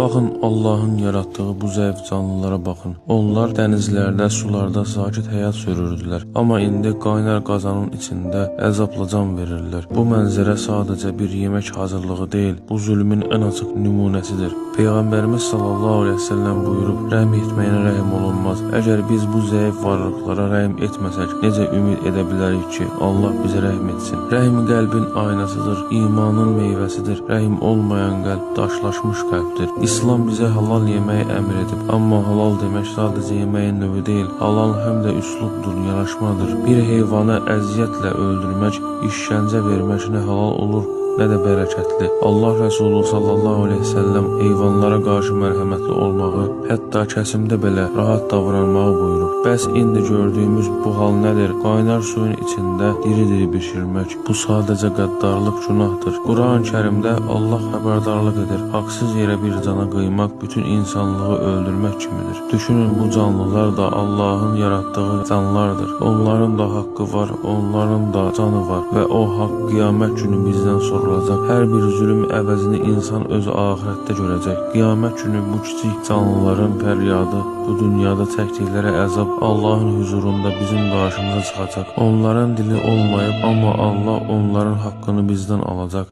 Baxın, Allahın yaratdığı bu zəif canlılara baxın. Onlar dənizlərdə, sularda sakit həyat sürürdülər. Amma indi qaynar qazanın içində əzabla can verirlər. Bu mənzərə sadəcə bir yemək hazırlığı deyil, bu zülmün ən açıq nümunəsidir. Peyğəmbərimiz sallallahu aleyhi ve sellem buyurub, rəhm etməyinə rəhm olunmaz. Əgər biz bu zəif varlıqlara rəhm etməsək, necə ümid edə bilərik ki, Allah bizə rəhm etsin? Rəhm qəlbin aynasıdır, imanın meyvəsidir. Rəhm olmayan qəlb daşlaşmış qəlbdir. İslam bizə halal yeməyi əmr edib, amma halal demək sadəcə yeməyin növü deyil, halal həm də üslubdur, yanaşmadır. Bir heyvanı əziyyətlə öldürmək, işgəncə vermək nə halal olur, nə də bərəkətli. Allah Rəsulü sallallahu aleyhi ve sellem heyvanlara qarşı mərhəmətli olmağı, hətta kəsimdə belə rahat davranmağı buyurub. Bəs indi gördüyümüz bu hal nədir? Qaynar suyun içində diri-diri bişirmək. Bu sadəcə qəddarlıq günahdır. Quran-ı Kərimdə Allah xəbərdarlıq edir. Haqsız yerə bir cana qıymaq bütün insanlığı öldürmək kimidir. Düşünün, bu canlılar da Allahın yaratdığı canlardır. Onların da haqqı var, onların da canı var və o haqq qiyamət günü bizdən sorulacaq. Hər bir zülüm əvəzini insan öz ahirətdə görəcək. Qiyamət günü bu kiçik canlıların fəryadı, bu dünyada çəkdikləri əzab Allahın huzurunda bizim qarşımıza çıxacaq. Onların dili olmayıb, amma Allah onların haqqını bizdən alacaq.